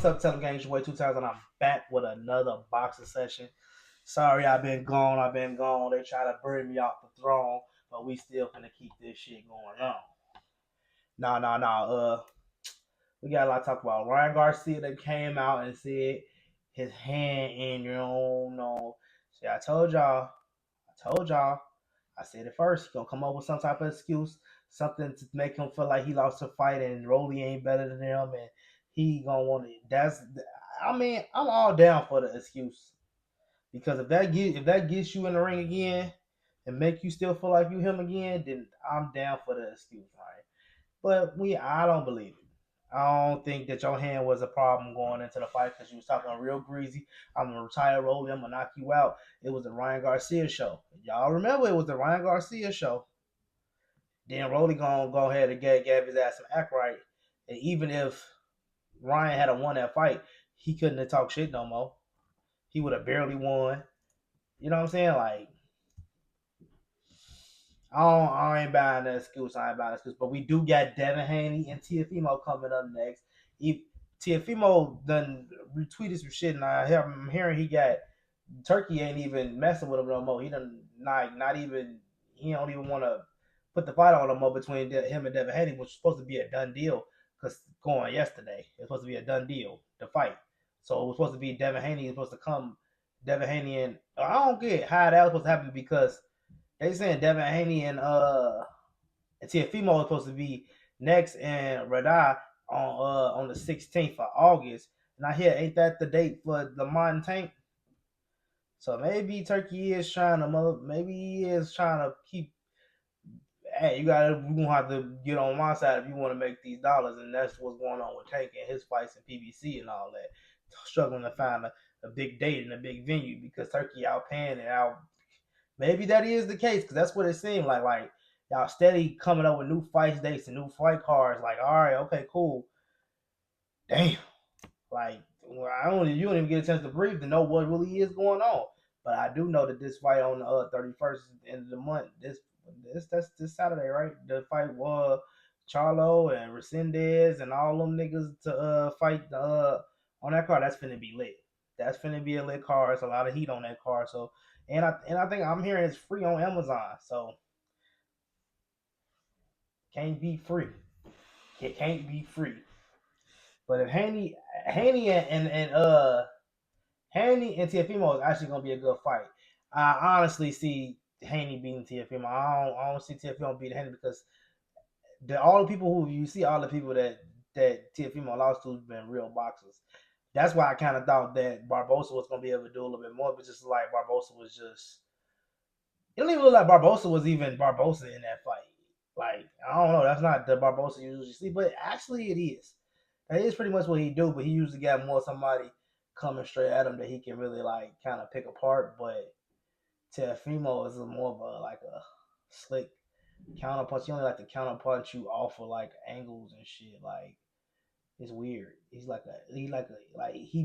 What's up, Telegang? It's your boy 2 times, and I'm back with another boxing session. Sorry, I've been gone. They try to bury me off the throne, but we still gonna keep this shit going on. Nah. We got a lot to talk about. Ryan Garcia that came out and said his hand in your own no. See, I told y'all. I said it first. He gonna come up with some type of excuse, something to make him feel like he lost a fight and Rolly ain't better than him, and he gonna want it. I'm all down for the excuse because if that gets you in the ring again and make you still feel like you him again, then I'm down for the excuse, right? But I don't believe it. I don't think that your hand was a problem going into the fight because you was talking real greasy. I'm gonna retire Rolly. I'm gonna knock you out. It was the Ryan Garcia show. Y'all remember it was the Ryan Garcia show. Then Rolly gonna go ahead and gave his ass some act right. And even if Ryan had won that fight, he couldn't have talked shit no more. He would have barely won. You know what I'm saying? Like, I ain't buying the excuse. But we do got Devin Haney and Teofimo coming up next. Teofimo done retweeted some shit, and I'm hearing he got Turkey ain't even messing with him no more. He done not even. He don't even want to put the fight on no more between him and Devin Haney, which was supposed to be a done deal. Because going yesterday, it was supposed to be a done deal, the fight. So it was supposed to be Devin Haney. Was supposed to come. Devin Haney and I don't get how that was supposed to happen because they saying Devin Haney and Teofimo is supposed to be next and Rada on the 16th of August. And I hear ain't that the date for the Martin Tank? So maybe Turkey is trying to keep. Hey, we're gonna have to get on my side if you want to make these dollars, and that's what's going on with Tank and his fights in PBC and all that. Struggling to find a big date and a big venue because Turkey out paying and out. Maybe that is the case because that's what it seemed like. Like y'all steady coming up with new fight dates and new fight cards. Like, all right, okay, cool. Damn, like you don't even get a chance to breathe to know what really is going on. But I do know that this fight on the 31st end of the month, that's this Saturday, right? The fight was Charlo and Resendez and all them niggas to fight on that card. That's finna be lit. That's finna be a lit card. It's a lot of heat on that card. So and I think I'm hearing it's free on Amazon. So can't be free. It can't be free. But if Haney and Teofimo is actually gonna be a good fight. I honestly see Haney beating Teofimo. I don't see Teofimo beating Haney because all the people that Teofimo lost to have been real boxers. That's why I kind of thought that Barbosa was gonna be able to do a little bit more, but just like Barbosa was just. It don't even look like Barbosa was even Barbosa in that fight. Like I don't know, that's not the Barbosa you usually see, but actually it is. That is pretty much what he do, but he usually got more somebody coming straight at him that he can really like kind of pick apart. But Teofimo is more of a slick counterpunch. He only like to counterpunch you off of like angles and shit. Like it's weird. He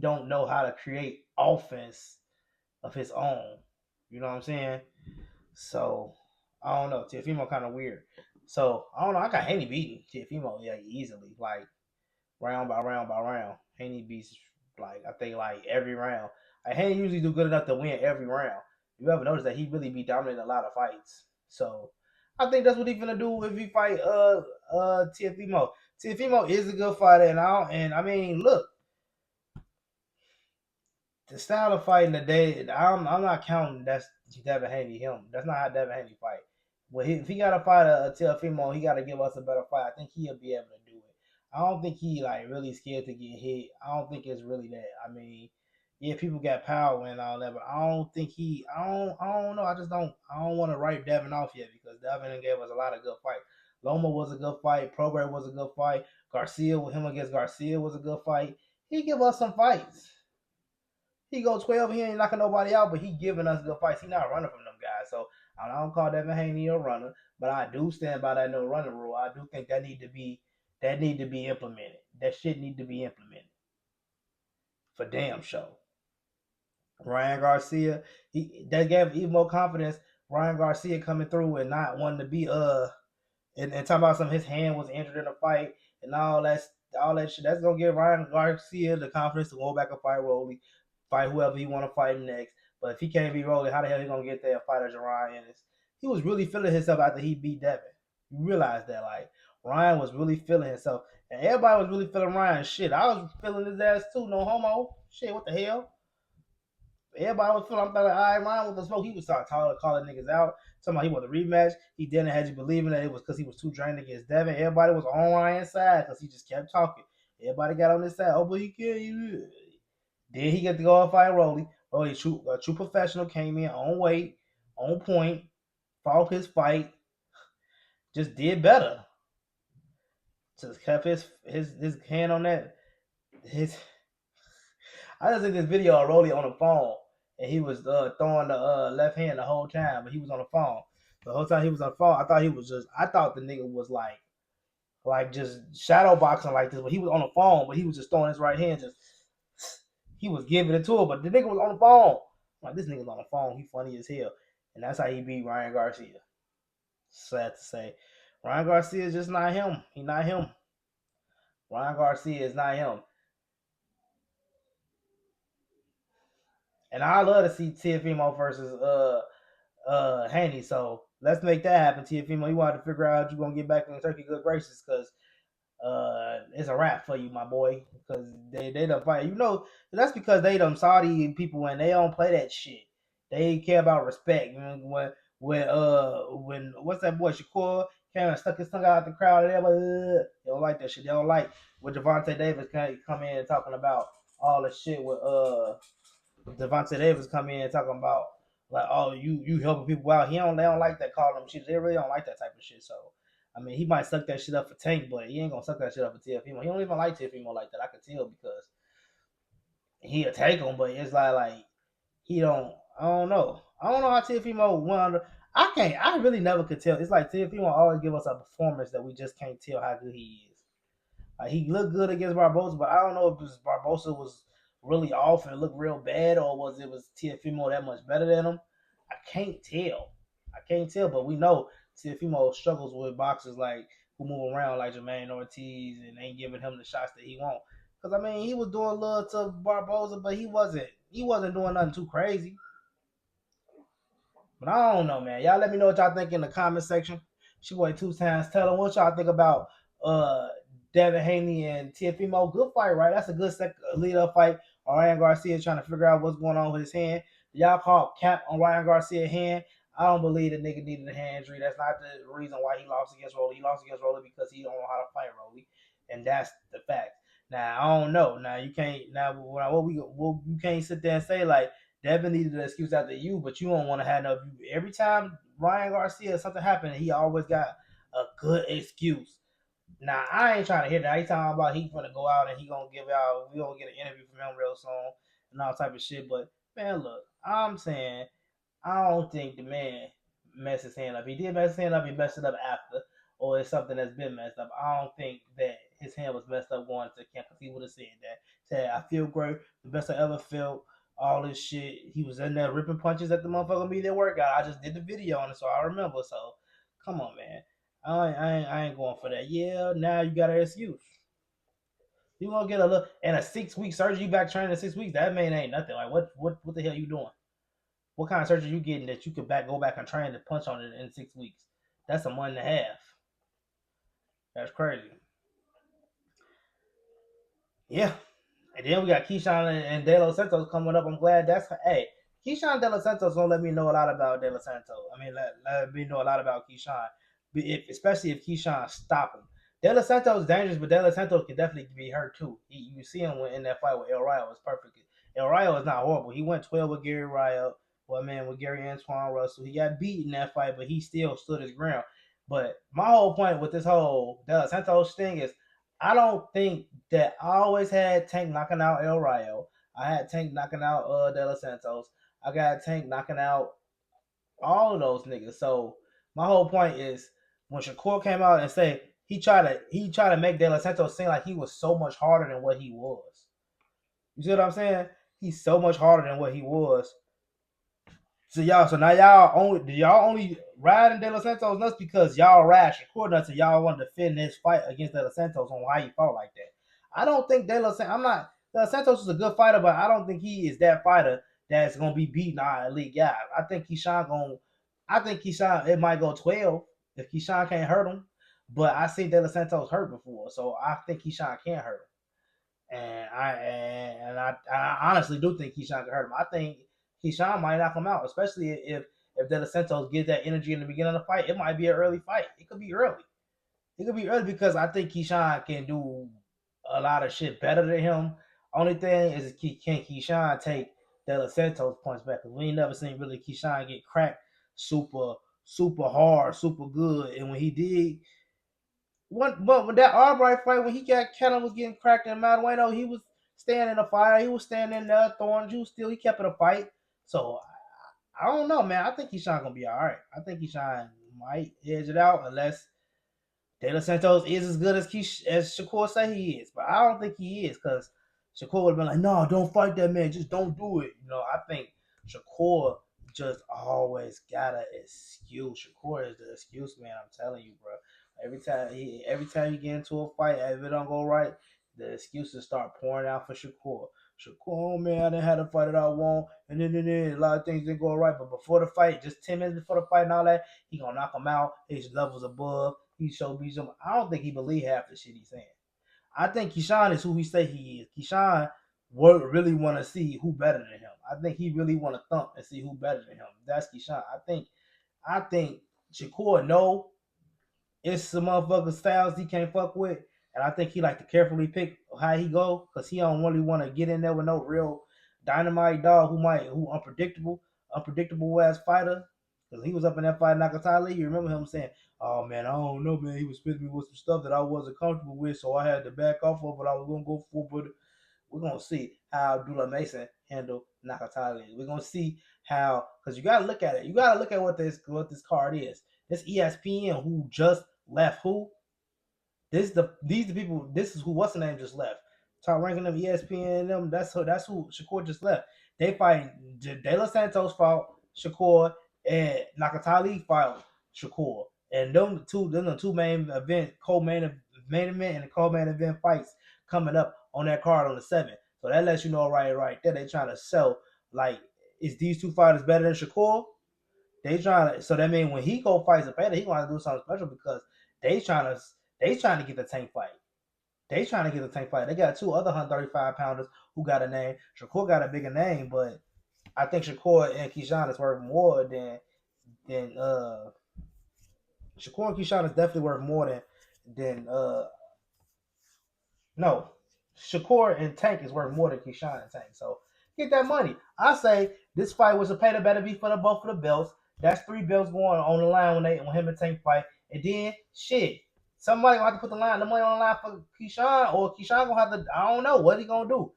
don't know how to create offense of his own. You know what I'm saying? So I don't know. Teofimo kind of weird. So I don't know. I got Haney beating Teofimo easily, like round by round by round. Haney beats I think every round. Like Haney usually do good enough to win every round. You ever notice that he really be dominating a lot of fights? So I think that's what he's gonna do if he fight Teofimo. Teofimo is a good fighter, and I mean look, the style of fighting today, I'm not counting that's Devin Haney him. That's not how Devin Haney fight. Well, if he got to fight a Teofimo, he got to give us a better fight. I think he'll be able to do it. I don't think he really scared to get hit. I don't think it's really that. I mean, yeah, people got power and all that, but I don't think he. I don't know. I just don't. I don't want to write Devin off yet because Devin gave us a lot of good fights. Loma was a good fight. Progress was a good fight. Garcia with him against Garcia was a good fight. He give us some fights. He go 12. He ain't knocking nobody out, but he giving us good fights. He not running from them guys. So I don't call Devin Haney a runner, but I do stand by that no running rule. I do think that need to be implemented. That shit need to be implemented for damn sure. Ryan Garcia, that gave even more confidence. Ryan Garcia coming through and not wanting to be and talking about his hand was injured in a fight and all that. all that shit. That's gonna give Ryan Garcia the confidence to go back and fight Rolly, fight whoever he want to fight next. But if he can't beat Rolly, how the hell he gonna get there and fight a Ryan Ennis? He was really feeling himself after he beat Devin. You realize that, like, Ryan was really feeling himself, and everybody was really feeling Ryan. Shit, I was feeling his ass too. No homo. Shit, what the hell? Everybody was feeling. I'm like, all right, Ryan with the smoke. He was start calling niggas out. Talking about he wanted a rematch. He didn't have you believing that it was because he was too drained against Devin. Everybody was on Ryan's side because he just kept talking. Everybody got on his side. Oh, but he can't. Then he get to go and fight Rolly. Rolly, a true professional, came in on weight, on point, fought his fight, just did better. Just kept his hand on that. I just did this video of Rolly on the phone, and he was throwing the left hand the whole time, but he was on the phone. The whole time he was on the phone, I thought the nigga was like just shadow boxing like this, but he was on the phone, but he was just throwing his right hand, he was giving it to him, but the nigga was on the phone. I'm like, this nigga's on the phone, he funny as hell, and that's how he beat Ryan Garcia. Sad to say, Ryan Garcia is just not him. He not him. Ryan Garcia is not him. And I love to see Teofimo versus Haney. So let's make that happen, Teofimo. You want to figure out how you're gonna get back in Turkey good graces, because it's a wrap for you, my boy. Because they don't fight. You know, that's because they them Saudi people and they don't play that shit. They care about respect. You know, when what's that boy Shakur came and stuck his tongue out the crowd, and they don't like that shit. They don't like when Devontae Davis come in and talking about all the shit with Devontae Davis come in and talking about like, oh, you helping people out. They don't like that, calling them shit. They really don't like that type of shit. So I mean, he might suck that shit up for Tank, but he ain't gonna suck that shit up for Teofimo. He don't even like Teofimo like that. I can tell because he'll take him, but it's like he don't. I don't know. I don't know how Teofimo went under. I really never could tell. It's like Teofimo always give us a performance that we just can't tell how good he is. Like, he looked good against Barbosa, but I don't know if Barbosa was really off and looked real bad, or was Teofimo that much better than him. I can't tell, but we know Teofimo struggles with boxers like who move around like Jermaine Ortiz and ain't giving him the shots that he want. Because I mean, he was doing a little to Barbosa, but he wasn't doing nothing too crazy. But I don't know, man. Y'all let me know what y'all think in the comment section. She boy 2 times. Tell them what y'all think about Devin Haney and Teofimo. Good fight, right? That's a good lead-up fight. Ryan Garcia trying to figure out what's going on with his hand. Y'all call cap on Ryan Garcia's hand. I don't believe the nigga needed a hand injury. That's not the reason why he lost against Rolly. He lost against Rolly because he don't know how to fight Rolly, and that's the fact. Now I don't know. Now you can't. Now you can't sit there and say like Devin needed an excuse after you, but you don't want to have no. Every time Ryan Garcia something happened, he always got a good excuse. Now I ain't trying to hear that. He talking about he gonna go out and he gonna give out. We gonna get an interview from him real soon and all type of shit. But man, look, I'm saying I don't think the man messed his hand up. He did mess his hand up. He messed it up after, or it's something that's been messed up. I don't think that his hand was messed up going to camp, because he would have said that. Said, I feel great, the best I ever felt. All this shit. He was in there ripping punches at the motherfucking media workout. I just did the video on it, so I remember. So come on, man. I ain't going for that. Yeah, now you got an excuse. You gonna get a look and a 6-week surgery, back training in 6 weeks. That man ain't nothing. Like what the hell you doing? What kind of surgery you getting that you could go back and train to punch on it in 6 weeks? That's a month and a half. That's crazy. Yeah. And then we got Keyshawn and De Los Santos coming up. I'm glad that's hey. Keyshawn De Los Santos gonna let me know a lot about De Los Santos. I mean, let me know a lot about Keyshawn, especially if Keyshawn stop him. De Los Santos is dangerous, but De Los Santos can definitely be hurt too. You see him in that fight with El Rayo was perfect. El Rayo is not horrible. He went 12 with Gary Rayo. Well, man, with Gary Antoine Russell, he got beat in that fight, but he still stood his ground. But my whole point with this whole De Los Santos thing is, I don't think that I always had Tank knocking out El Rayo. I had Tank knocking out De Los Santos. I got Tank knocking out all of those niggas. So my whole point is, when Shakur came out and said he tried to make De Los Santos seem like he was so much harder than what he was. You see what I'm saying? He's so much harder than what he was. So now y'all only riding De Los Santos nuts because y'all ride Shakur nuts and y'all want to defend this fight against De Los Santos on why he fought like that. I don't think De La Santos. I'm not. De La Santos is a good fighter, but I don't think he is that fighter that's gonna be beating our elite guy. I think Keyshawn gonna. I think Keyshawn it might go 12 if Keyshawn can't hurt him. But I seen De La Santos hurt before, so I think Keyshawn can hurt him. And I honestly do think Keyshawn can hurt him. I think Keyshawn might knock him out, especially if De La Santos gives that energy in the beginning of the fight. It might be an early fight. It could be early. It could be early because I think Keyshawn can do a lot of shit better than him. Only thing is, can Keyshawn take De La Santos points back? Because we ain't never seen really Keyshawn get cracked super hard, super good. And when he did, but when that Albright fight, when he got Kellen was getting cracked in Madueno, he was staying in the fire. He was standing in there, throwing juice still. He kept it a fight. So I don't know, man. I think Keyshawn gonna be all right. I think Keyshawn might edge it out unless De Los Santos is as good as Shakur say he is, but I don't think he is because Shakur would have been like, "No, don't fight that man. Just don't do it." I think Shakur just always got an excuse. Shakur is the excuse man. I'm telling you, bro. Every time he get into a fight, if it don't go right, the excuses start pouring out for Shakur. Shakur, oh man, I didn't have the fight that I want, and then a lot of things didn't go right. But before the fight, just 10 minutes before the fight and all that, he gonna knock him out. His levels above. He showed me some. I don't think he believe half the shit he's saying. I think Keyshawn is who he say he is. Keyshawn really want to see who better than him. I think he really want to thump and see who better than him. That's Keyshawn. I think Shakur know it's some motherfucker styles he can't fuck with, and I think he like to carefully pick how he go because he don't really want to get in there with no real dynamite dog who unpredictable ass fighter. Because he was up in that fight Nakatali. You remember him saying, "Oh man, I don't know, man. He was spitting me with some stuff that I wasn't comfortable with, so I had to back off of it. I was gonna go for, but we're gonna see how Abdullah Mason handle Nakatali. We're gonna see how because you gotta look at it. You gotta look at what this card is. This ESPN who just left who these the people. This is who what's the name just left. Top ranking them ESPN them. That's who Shakur just left. They fight De Los Santos fought Shakur and Nakatali fought Shakur. And them the two main event main event and the co-main event fights coming up on that card on the 7th. So that lets you know right there they trying to sell like is these two fighters better than Shakur? They trying to so that means when he go fight Zepeda, he gonna do something special because they trying to get the tank fight. They trying to get the tank fight. They got two other 135 pounders who got a name. Shakur got a bigger name, but I think Shakur and Keyshawn is worth more than Shakur and Keyshawn is definitely worth more than no. Shakur and Tank is worth more than Keyshawn and Tank. So get that money. I say this fight was a pay to better be for the both of the belts. That's 3 belts going on the line when him and Tank fight. And then shit. Somebody gonna have to put the money on the line for Keyshawn, or Keyshawn gonna have to. I don't know what he gonna do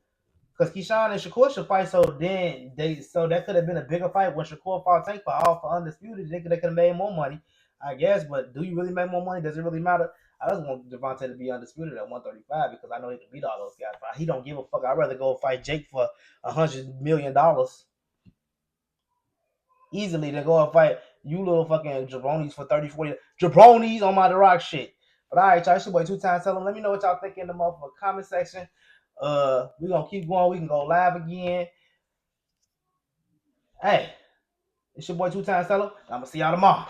because Keyshawn and Shakur should fight. So that could have been a bigger fight when Shakur fought Tank for undisputed. They could have made more money, I guess. But do you really make more money? Does it really matter? I just want Devontae to be undisputed at 135 because I know he can beat all those guys. But he don't give a fuck. I'd rather go fight Jake for $100 million easily than go and fight you little fucking jabronis for 30, 40 jabronis on my The Rock shit. But all right, y'all. It's your boy 2 times. Tell them. Let me know what y'all think in the motherfucker comment section. We're gonna keep going. We can go live again. Hey, it's your boy 2 times. Tell them. I'm gonna see y'all tomorrow.